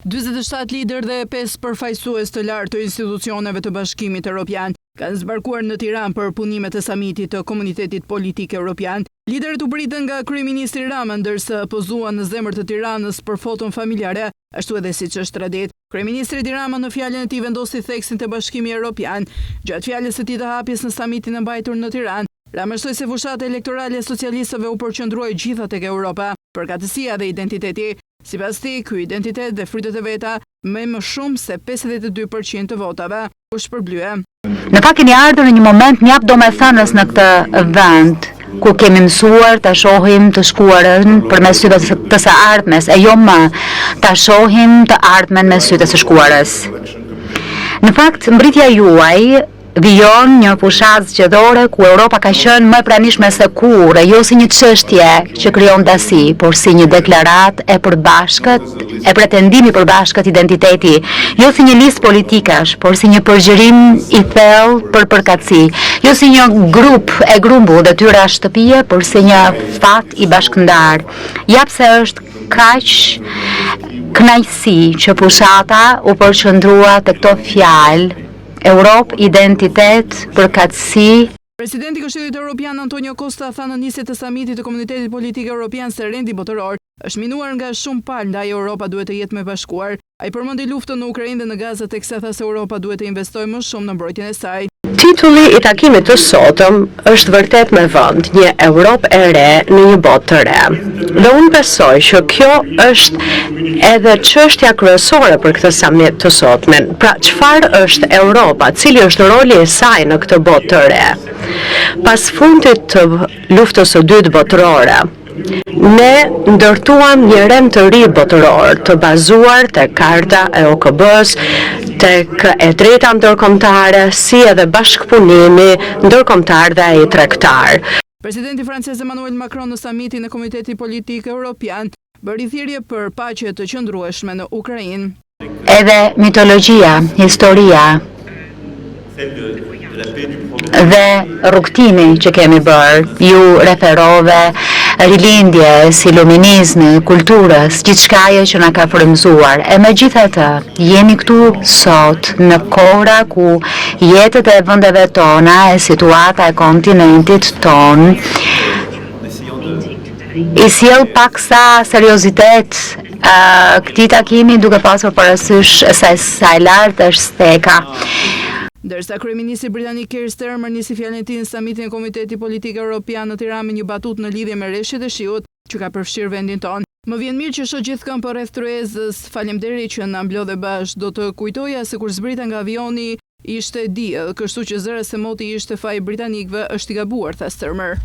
47 lider dhe 5 përfaqësues të lartë të institucioneve të Bashkimit Evropian kanë zbarkuar në Tiranë për punimet e samitit të Komunitetit Politik Evropian. Liderët u pritën nga kryeministri Rama ndërsa pozuan në zemër të Tiranës për foton familjare, ashtu edhe siç është traditë. Kryeministri Rama në fjalën e tij vendosi theksin te Bashkimi Evropian. Gjatë fjalës së tij të hapjes në samitin e mbajtur në Tiranë, Rama shtoi se fushata elektorale e socialistëve u përqendroi gjitha tek Europa, përkatësia dhe identiteti. Sipas tij, ky identitet dhe frytet e veta me më shumë se 52% të votave u shpërblye. Në fakt keni ardhur në një moment mjaft domethënës në këtë vend, ku kemi mësuar ta shohim të shkuarën përmes syve të së ardhmes, e jo më ta shohim të ardhmen me sytë të së shkuarës. Në fakt, mbritja juaj vijon një fushat zgjedhore ku Europa ka qenë më e pranishme se kurrë, jo si një çështje që krijon dasi, por si një deklaratë e përbashkët, e pretendimi përbashkët identiteti, jo si një listë politikash, por si një përgjërim i thellë për përkatësi, jo si një grup e grumbull detyra shtëpie, por si një fat i bashkëndar. Ja pse është kaq kënaqësi që fushata u përqendrua te këto fjalë: Europë, identitet, përkatësi. Presidenti i Këshillit Evropian Antonio Costa tha në nisje të samitit të Komunitetit Politik Evropian se rendi botëror është minuar nga shumë palë, ndaj Europa duhet të jetë më bashkuar. Ai përmendi luftën në Ukrainë dhe në Gaza, teksa tha se Europa duhet të investojë më shumë në mbrojtjen e saj. Titulli i takimit të sotëm është vërtet me vend një Europë e re në një botë të re. Dhe unë besoj që kjo është edhe çështja kryesore për këtë samit të sotmen. Pra, çfarë është Europa, cili është roli i saj në këtë botë të re? Pas fundit të luftës së dytë botërore, ne ndërtuam një rend të ri botëror, të bazuar te Karta e OKB-s, tek e drejta ndërkombëtare, si edhe bashkëpunimi ndërkombëtar dhe ai tregtar. Presidenti francez Emmanuel Macron në samitin e Komunitetit Politik Evropian bëri thirrje për paqe të qëndrueshme në Ukrainë. Edhe mitologjia, historia dhe rrugtimi që kemi bërë, ju referove rilindjes, iluminizmi, kulturës, gjithçka që na ka frymëzuar. E megjithatë, jemi këtu sot në kohra ku jetët e vendeve tona, e situata e kontinentit ton i sjell paksa seriozitet këtij takimi, duke pasur parasysh se sa e lartë është steka. Ndërsa kryeministri britanik Keir Starmer nisi fjalën e tij në samitin e Komunitetit Politik Evropian në Tiranë me një batutë në lidhje me rreshtet e shiut që ka përfshirë vendin tonë. Më vjen mirë që shoh gjithkënd për rreth tryezës. Faleminderit që na mblodhe bash. Do të kujtoja se kur zbrita nga avioni ishte diell, kështu që zëra se moti ishte faji britanikëve është i gabuar, tha Starmer.